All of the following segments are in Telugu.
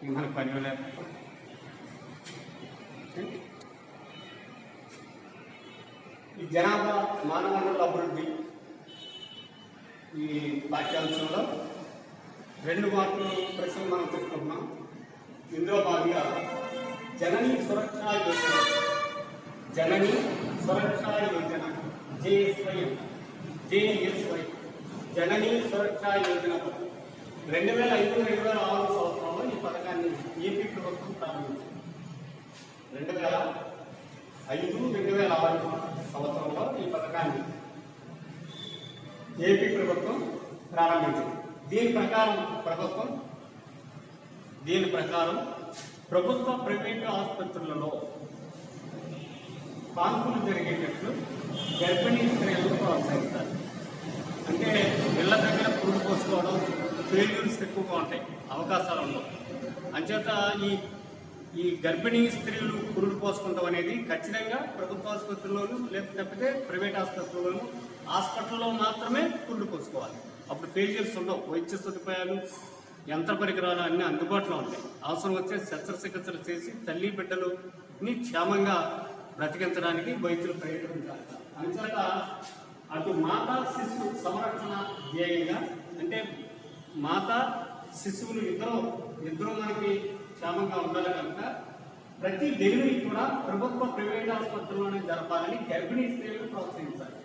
మనకు పని లేదు. ఈ జనాభా మానవ వనరుల అభివృద్ధి ఈ పాఠ్యాంశంలో 2 మార్కులు ప్రశ్నలు మనం చెప్పుకుంటున్నాం. ఇందులో భాగంగా జననీ సురక్షా యోజన, జననీ సురక్షా యోజన జేఎస్వై జననీ సురక్షా యోజన 2005-2006 సంవత్సరంలో ఈ పథకాన్ని ఏపీ ప్రభుత్వం ప్రారంభించింది. 2005-2006 సంవత్సరంలో ఈ పథకాన్ని ఏపీ ప్రభుత్వం ప్రారంభించింది. దీని ప్రకారం ప్రభుత్వ ప్రైవేటు ఆసుపత్రులలో కాన్పులు జరిగేటట్లు గర్భిణీ స్త్రీలను ప్రోత్సహిస్తారు. అంటే ఇళ్ల దగ్గర పురుడు పోసుకోవడం, ఫెయిల్యూర్స్ ఎక్కువగా ఉంటాయి, అవకాశాలు ఉండవు. అంచేత ఈ గర్భిణీ స్త్రీలు పురుడు పోసుకోవడం అనేది ఖచ్చితంగా ప్రభుత్వ ఆసుపత్రుల్లోనూ లేకపోతే ప్రైవేట్ ఆసుపత్రుల్లోనూ హాస్పిటల్లో మాత్రమే పురుడు పోసుకోవాలి. అప్పుడు ఫెయిల్యూర్స్ ఉండవు. వైద్య సదుపాయాలు, యంత్ర పరికరాలు అన్నీ అందుబాటులో ఉంటాయి. అవసరం వచ్చే శస్త్రచికిత్సలు చేసి తల్లి బిడ్డలుని క్షేమంగా బ్రతికించడానికి వైద్యులు ప్రయత్నించాలి. అంచేత అటు మాతా శిశు సంరక్షణ ధ్యేయంగా, అంటే మాతా శిశువులు ఇద్దరు మనకి క్షేమంగా ఉండాలి కనుక ప్రతి డెలివరీ కూడా ప్రభుత్వ ప్రైవేట్ ఆసుపత్రుల్లోనే జరపాలని గర్భిణీ స్త్రీలను ప్రోత్సహించాలి.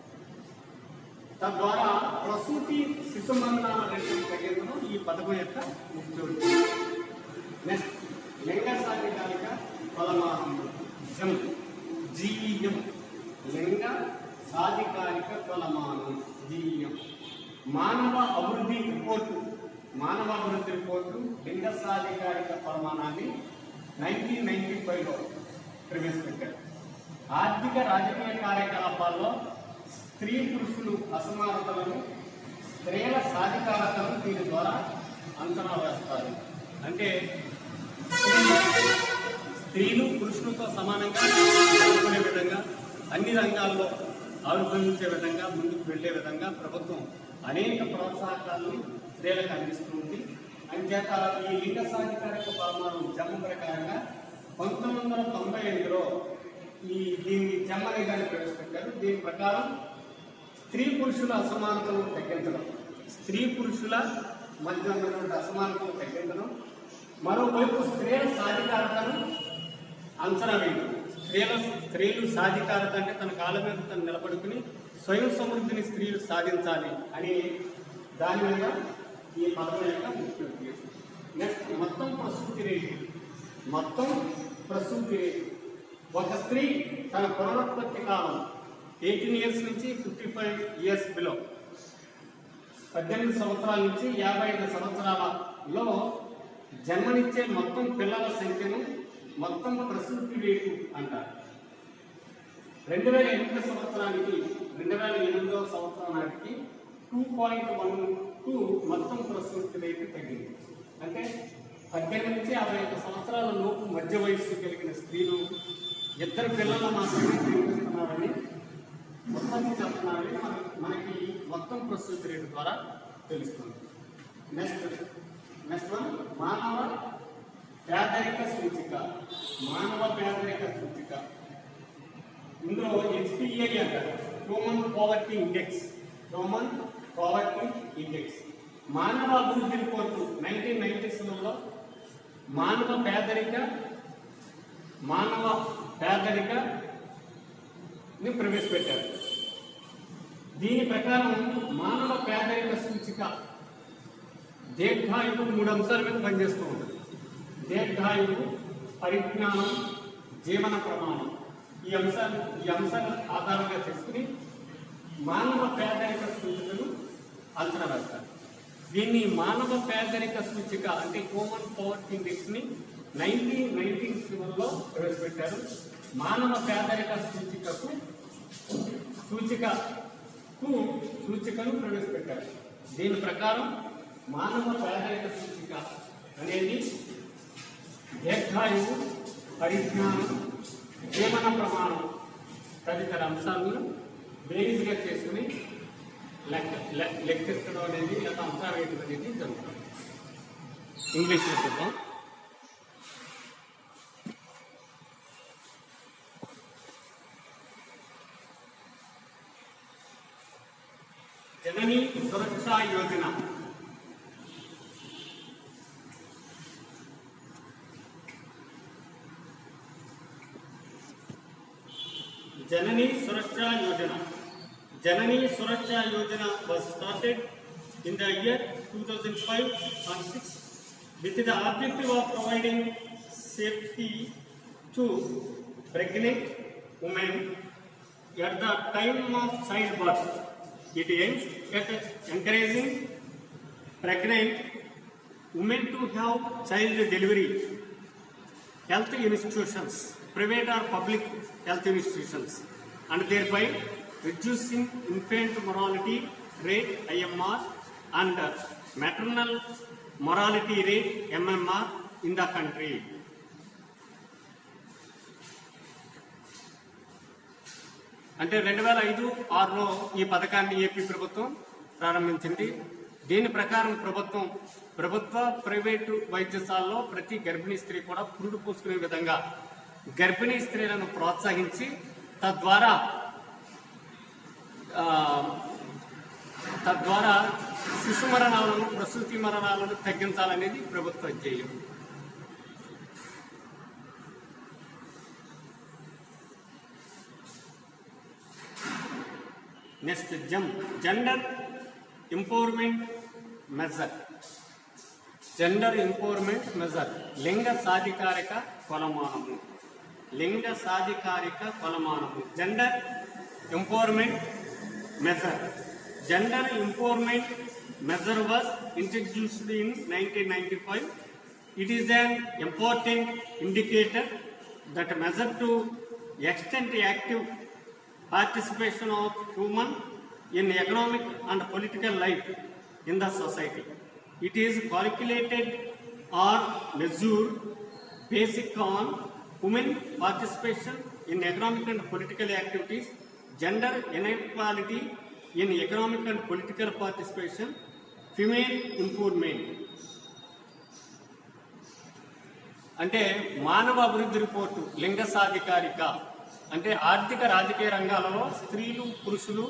తద్వారా ప్రసూతి శిశు మరణాల రేటును తగ్గించడం ఈ పథకం యొక్క ముఖ్య ఉద్దేశం. నెక్స్ట్, లింగ సాధికారిక కొలమానం జీఎం, లింగ సాధికారిక కొలమానం జీఎం. మానవ అభివృద్ధి రిపోర్టు లింగ సాధికారిక కొలమానాన్ని 1995లో ప్రవేశపెట్టారు. ఆర్థిక రాజకీయ కార్యకలాపాల్లో స్త్రీ పురుషులు అసమానతలను, స్త్రీల సాధికారతను దీని ద్వారా అంచనా వేస్తారు. అంటే స్త్రీలు పురుషులతో సమానంగా చదువుకునే విధంగా, అన్ని రంగాల్లో ఆవిర్భవించే విధంగా, ముందుకు వెళ్లే విధంగా ప్రభుత్వం అనేక ప్రోత్సాహకాలను స్త్రీలకు అందిస్తుంది. అంచేత ఈ లింగ సాధికారిక కొలమానం జమ్మ ప్రకారంగా 1995లో దీన్ని జమ్మ నిధిని ప్రవేశపెట్టారు. దీని ప్రకారం స్త్రీ పురుషుల అసమానతలను తగ్గించడం, స్త్రీ పురుషుల మధ్య ఉన్నటువంటి అసమానతలను తగ్గించడం, మరోవైపు స్త్రీల సాధికారతను అంచనా వేయడం. స్త్రీలు సాధికారత అంటే తన కాళ్ళ మీద తను నిలబడుకుని స్వయం సమృద్ధిని స్త్రీలు సాధించాలి అని దాని మీద ఈ పథకం యొక్క ముఖ్య ఉద్దేశం. నెక్స్ట్, మొత్తం ప్రసూతి రేటు. ఒక స్త్రీ తన పునరుత్పత్తి కాలం 18 years నుంచి 55 years బిలో, 18 సంవత్సరాల నుంచి 55 సంవత్సరాలలో జన్మనిచ్చే మొత్తం పిల్లల సంఖ్యను మొత్తం ప్రసూతి రేటు అంటారు. 2008 సంవత్సరానికి 2008వ సంవత్సరం నాటికి 2.12 మొత్తం ప్రసూతి రేటు తగ్గింది. అంటే 18 నుంచి 55 సంవత్సరాల లోపు మధ్య వయస్సు కలిగిన స్త్రీలు 2 పిల్లలు మాత్రమే జన్మిస్తున్నారని మొత్తాన్ని చెప్తున్నారని మనకి మొత్తం ప్రసూతి రేటు ద్వారా తెలుస్తుంది. నెక్స్ట్ వన్, మానవ పేదరిక సూచిక. ఇందులో HPA అంటారు, హ్యూమన్ పావర్టీ ఇండెక్స్. మానవ అభివృద్ధి రిపోర్టు 1997లో మానవ పేదరికని ప్రవేశపెట్టారు. దీని ప్రకారం మానవ పేదరిక సూచిక దీర్ఘాయువు 3 అంశాల మీద పనిచేస్తూ ఉంటుంది. దీర్ఘాయువు, పరిజ్ఞానం, జీవన ప్రమాణం. ఈ అంశాలను ఆధారంగా చేసుకుని మానవ పేదరిక సూచికను అంచనా వేస్తారు. దీన్ని మానవ పేదరిక సూచిక అంటే హ్యూమన్ పావర్టీ ఇండెక్స్ని 1997లో ప్రవేశపెట్టారు. మానవ పేదరిక సూచికను ప్రవేశపెట్టారు. దీని ప్రకారం మానవ పేదరిక సూచిక అనేది దీర్ఘాయువు, పరిజ్ఞానం, జీవన ప్రమాణం తదితర అంశాలను బేరీజ్గా చేసుకుని లెక్కించడం అనేది లేదా అంచనా వేయడం అనేది జరుగుతుంది. ఇంగ్లీష్లో చూద్దాం. जननी सुरक्षा योजना जननी सुरक्षा योजना जननी सुरक्षा योजना was started in the year 2005 and 6 with the objective of providing safety to pregnant women at the time of childbirth. It aims at encouraging pregnant women to have child delivery health institutions, private or public health institutions, and thereby reducing infant mortality rate IMR and maternal mortality rate MMR in the country. అంటే 2005-6లో ఈ పథకాన్ని ఏపీ ప్రభుత్వం ప్రారంభించింది. దీని ప్రకారం ప్రభుత్వ ప్రైవేటు వైద్యశాలలో ప్రతి గర్భిణీ స్త్రీ కూడా పురుడు పోసుకునే విధంగా గర్భిణీ స్త్రీలను ప్రోత్సహించి తద్వారా శిశు మరణాలను ప్రసూతి మరణాలను తగ్గించాలనేది ప్రభుత్వ ధ్యేయం. Next gender empowerment measure. Gender empowerment measure లింగ సాధికారిక కొలమానము. Gender empowerment measure. Gender empowerment measure was introduced in 1995. It is an important indicator that measure to extend active participation of women in economic and political life in the society. It is calculated or measured based on women participation in economic and political activities, gender inequality in economic and political participation, female empowerment. అంటే మానవ అభివృద్ధి రిపోర్టు లింగ సాధికారిక అంటే ఆర్థిక రాజకీయ రంగాలలో స్త్రీలు పురుషులు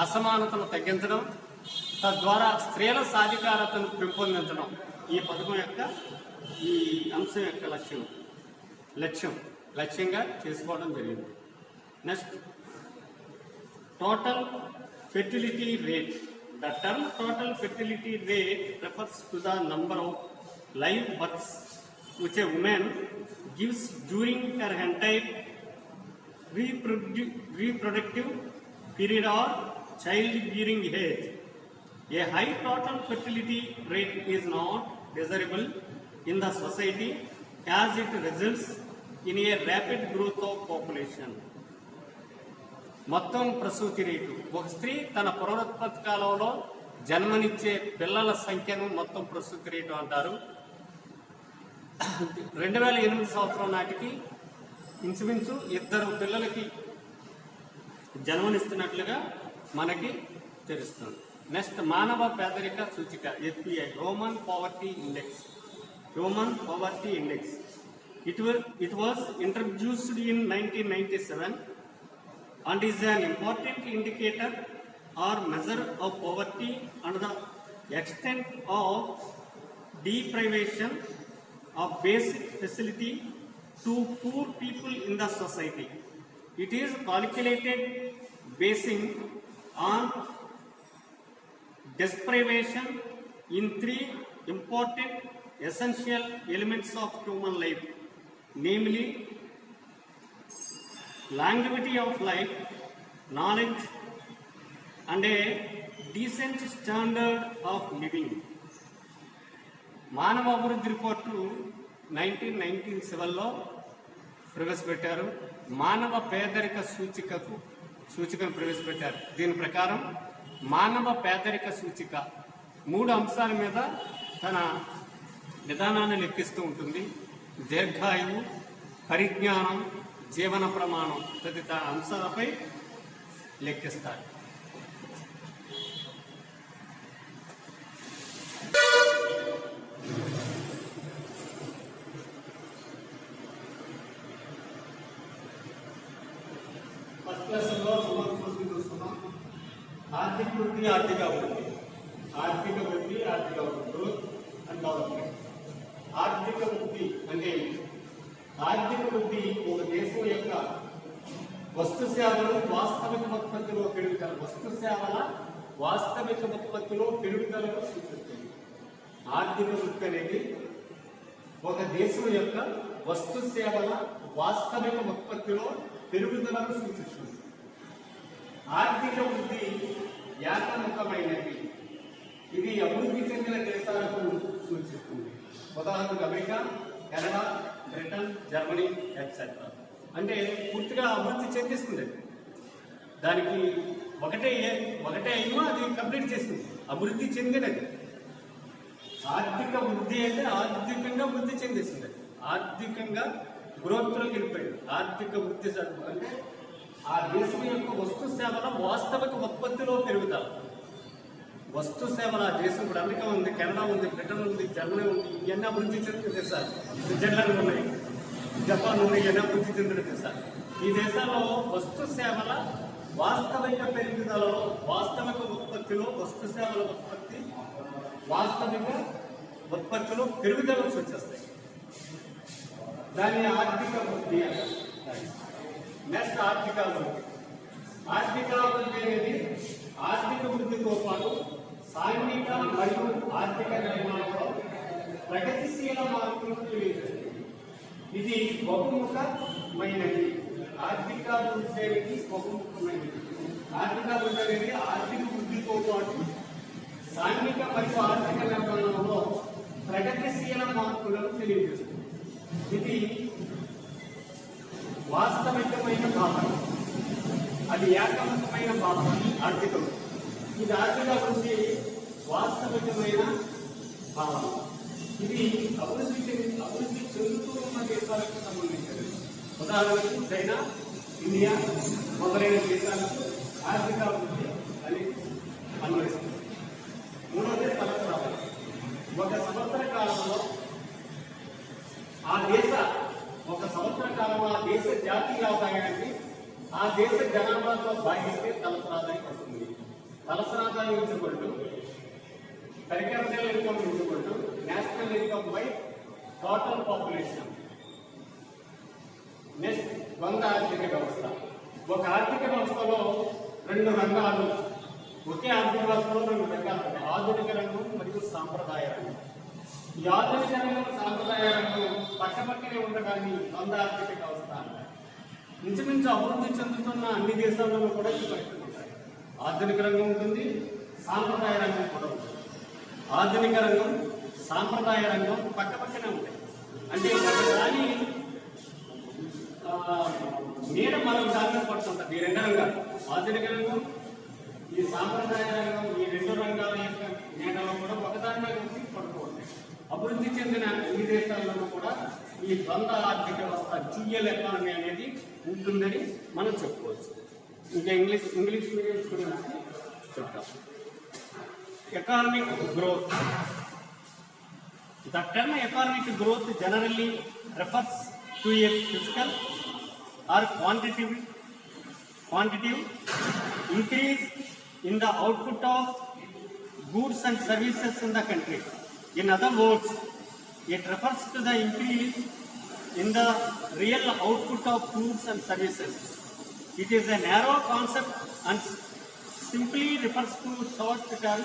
అసమానతను తగ్గించడం, తద్వారా స్త్రీల సాధికారతను పెంపొందించడం ఈ పథకం యొక్క ఈ అంశం యొక్క లక్ష్యంగా చేసుకోవడం జరిగింది. Next total fertility rate. The term total fertility rate refers to the number of live births which a woman gives during her entire reproductive period or childbearing age. A high total fertility rate is not desirable in the society as it results in a rapid growth of population. మొత్తం ప్రసూతి రేటు ఒక స్త్రీ తన పునరుత్పత్తి కాలంలో జన్మనిచ్చే పిల్లల సంఖ్యను మొత్తం ప్రసూతి రేటు అంటారు. 2008 సంవత్సరం నాటికి ఇంచుమించు 2 పిల్లలకి జన్మనిస్తున్నట్లుగా మనకి తెలుస్తుంది. నెక్స్ట్ మానవ పేదరిక సూచిక HPI human poverty index. It was introduced in 1997 and is an important indicator or measure of poverty and the extent of deprivation of basic facility to poor people in the society. It is calculated basing on deprivation in 3 important essential elements of human life, namely longevity of life, knowledge, and a decent standard of living. మానవ అభివృద్ధి రిపోర్టు 1997లో ప్రవేశపెట్టారు. మానవ పేదరిక సూచికను ప్రవేశపెట్టారు. దీని ప్రకారం మానవ పేదరిక సూచిక 3 అంశాల మీద తన విధానాన్ని లెక్కిస్తూ ఉంటుంది. దీర్ఘాయువు, పరిజ్ఞానం, జీవన ప్రమాణం తదితర అంశాలపై లెక్కిస్తారు. ఫస్ట్ లెసన్లో చూసుకున్నాం. ఆర్థిక వృద్ధి, ఆర్థిక అభివృద్ధి. ఆర్థిక వృద్ధి, ఆర్థిక అభివృద్ధి, గ్రోత్ అండ్ డెవలప్మెంట్. ఆర్థిక వృద్ధి అంటే ఆర్థిక వృద్ధి ఒక దేశం యొక్క వస్తు సేవలు వాస్తవిక ఉత్పత్తిలో పెరుగుదల, వస్తు సేవల వాస్తవిక ఉత్పత్తిలో పెరుగుదలను సూచిస్తుంది. ఆర్థిక వృద్ధి అనేది ఒక దేశం యొక్క వస్తు సేవల వాస్తవిక ఉత్పత్తిలో పెరుగుదలను సూచిస్తుంది. ఆర్థిక వృద్ధి ఏకముఖమైనది. ఇది అభివృద్ధి చెందిన దేశాలకు సూచిస్తుంది. ఉదాహరణకు America, Canada, Britain, Germany etcetera. అంటే పూర్తిగా అభివృద్ధి చెందిస్తుంది. దానికి ఒకటే అయినా అది కంప్లీట్ చేస్తుంది. అభివృద్ధి చెందినది. ఆర్థిక వృద్ధి అంటే ఆర్థికంగా వృద్ధి చెందిస్తుంది. ఆర్థికంగా గ్రోత్లోకి వెళ్ళిపోయింది. ఆర్థిక వృద్ధి అంటే ఆ దేశం యొక్క వస్తు సేవల వాస్తవిక ఉత్పత్తిలో పెరుగుతారు. వస్తు సేవల దేశం ఇప్పుడు అమెరికా ఉంది, కెనడా ఉంది, బ్రిటన్ ఉంది, జర్మనీ ఉంది. ఇవన్నీ అభివృద్ధి చెందిన దేశాలు. స్విట్జర్లాండ్ ఉన్నాయి, జపాన్ ఉన్నాయి. ఇవన్నీ అభివృద్ధి చెందిన దేశాలు. ఈ దేశాల్లో వస్తు సేవల వాస్తవిక పెరుగుదలలో, వాస్తవిక ఉత్పత్తిలో, వస్తు సేవల ఉత్పత్తి వాస్తవిక ఉత్పత్తిలో పెరుగుదల సూచిస్తాయి. దాన్ని ఆర్థిక వృద్ధి అంటారు. నెక్స్ట్ ఆర్థిక అభివృద్ధి. ఆర్థిక అభివృద్ధి అనేది ఆర్థిక వృద్ధితో పాటు సాంఘిక మరియు ఆర్థిక నిర్మాణంలో ప్రగతిశీల మార్పులను తెలియజేస్తుంది. ఇది బహుముఖమైనది. ఆర్థిక వృద్ధి అనేది బహుముఖమైనది. ఆర్థిక వృద్ధి అనేది ఆర్థిక వృద్ధితో పాటు సాంఘిక మరియు ఆర్థిక నిర్మాణంలో ప్రగతిశీల మార్పులను తెలియజేస్తుంది. ఇది వాస్తవికమైన భావన, అది ఏకముఖమైన భావన. ఆర్థిక వృద్ధి ఇది ఆర్థిక వృద్ధి వాస్తవికమైన భావన. ఇది అభివృద్ధి చెందుతూ ఉన్న దేశాలకు సంబంధించినది. ఉదాహరణకు చైనా, ఇండియా మొదలైన దేశాలకు ఆర్థిక అభివృద్ధి అని అన్వయిస్తుంది. మూడవది సంవత్సరాలు. ఒక సంవత్సర కాలంలో ఆ దేశ జాతీయ ఆదాయాన్ని ఆ దేశ జనాభాతో భాగిస్తే తలసరి ఆదాయం వస్తుంది. తలసరి ఆదాయం ఇచ్చుకుంటూ పర్ క్యాపిటల్ ఇన్కమ్ ఇచ్చుకుంటూ national income by total population. Next ద్వంద్వ ఆర్థిక వ్యవస్థ. ఒక ఆర్థిక వ్యవస్థలో రెండు రంగాలు, ఒకే ఆర్థిక వ్యవస్థలో రెండు రంగాలు ఉంటాయి. ఆధునిక రంగం మరియు సాంప్రదాయ రంగం. ఈ ఆధునిక రంగం, సాంప్రదాయ రంగం పక్కపక్కనే ఉండడాన్ని ద్వంద్వ ఆర్థిక వ్యవస్థ అంటారు. ఇంచుమించు అభివృద్ధి చెందుతున్న అన్ని దేశాలలో కూడా ఈ పరిస్థితులు ఉంటాయి. ఆధునిక రంగం ఉంటుంది, సాంప్రదాయ రంగం కూడా ఉంటుంది. ఆధునిక రంగం, సాంప్రదాయ రంగం పక్కపక్కనే ఉంటాయి. అంటే దాని నీడ మనం దానిలో పడుతుంటాం. ఈ రెండు రంగాలు, ఆధునిక రంగం, ఈ సాంప్రదాయ రంగం, ఈ రెండు రంగాల యొక్క నీడలో కూడా ఒకదాని మీద పడుతూ ఉంటాయి. అభివృద్ధి చెందిన ఈ దేశాలలో కూడా ఈ ద్వంద్వ ఆర్థిక వ్యవస్థ, డ్యూయల్ ఎకానమీ అనేది ఉంటుందని మనం చెప్పుకోవచ్చు. ఇంకా ఇంగ్లీష్ మీడియం స్టూడెంట్స్కి చెప్తాం. Economic growth. The term economic growth generally refers to a physical or quantitative increase in the output of goods and services in the country. In other words, it refers to the increase in the real output of goods and services. It is a narrow concept and simply refers to short-term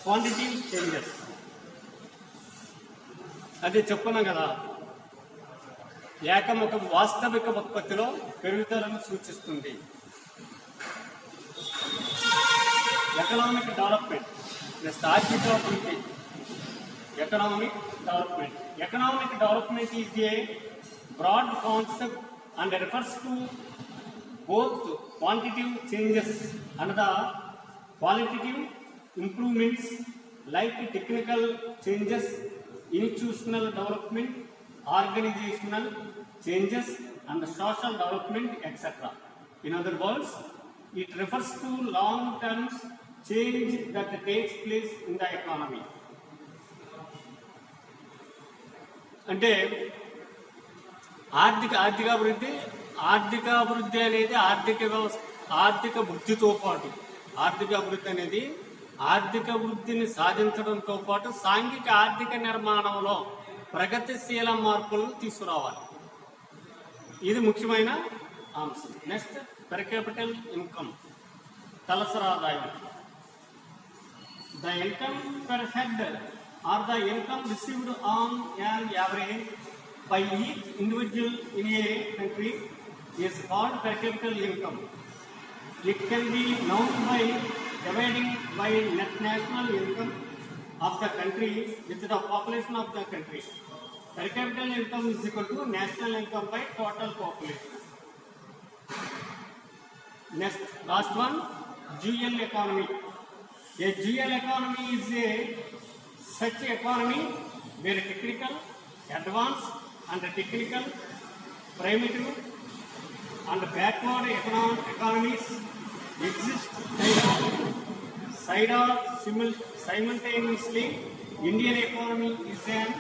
quantitative changes. అదే చెప్పుకున్నాం కదా, ఏకముఖ వాస్తవిక ఉత్పత్తిలో పెరుగుదలను సూచిస్తుంది. Economic development. నెక్స్ట్ ఆర్థిక అభివృద్ధి. Economic development. Economic development is a broad concept and refers to both quantitative changes and the qualitative improvements like technical changes, institutional development, organizational changes and social development, etc. In other words, it refers to long-term change that takes place in the economy. అంటే ఆర్థిక అభివృద్ధి అనేది ఆర్థిక వృద్ధితో పాటు ఆర్థిక అభివృద్ధి అనేది ఆర్థిక వృద్ధిని సాధించడంతో పాటు సాంఘిక ఆర్థిక నిర్మాణంలో ప్రగతిశీల మార్పులను తీసుకురావాలి. ఇది ముఖ్యమైన అంశం. నెక్స్ట్, పర్ క్యాపిటల్ ఇన్కమ్, తలసరి ఆదాయం. The income per head or the income received on an average by each individual in a country is called per capita income. It can be known by dividing by net national income of the country with the population of the country. Per capita income is equal to national income by total population. Next, last one, GL economy. A GL economy is a such economy where technical, advanced and technical, primitive and backward economies exist side or simultaneously. Indian economy is an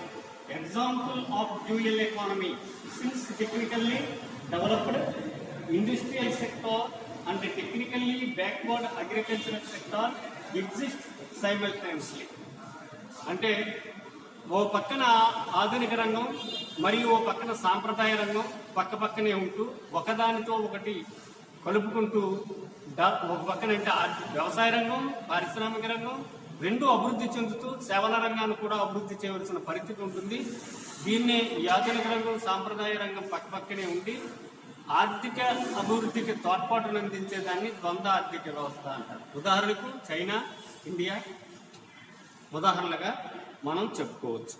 example of dual economy since technically developed industrial sector and technically backward agricultural sector exist simultaneously. అంటే ఓ పక్కన ఆధునిక రంగం మరియు ఓ పక్కన సాంప్రదాయ రంగం పక్కనే ఉంటూ ఒకదానితో ఒకటి కలుపుకుంటూ ఒక పక్కన అంటే వ్యవసాయ రంగం, పారిశ్రామిక రంగం రెండు అభివృద్ధి చెందుతూ సేవల రంగాన్ని కూడా అభివృద్ధి చేయవలసిన పరిస్థితి ఉంటుంది. దీన్నే ఈ ఆధునిక రంగం, సాంప్రదాయ రంగం పక్కనే ఉండి ఆర్థిక అభివృద్ధికి తోడ్పాటును అందించేదాన్ని ద్వంద్వ ఆర్థిక వ్యవస్థ అంటారు. ఉదాహరణకు చైనా, ఇండియా ఉదాహరణలుగా మనం చెప్పుకోవచ్చు.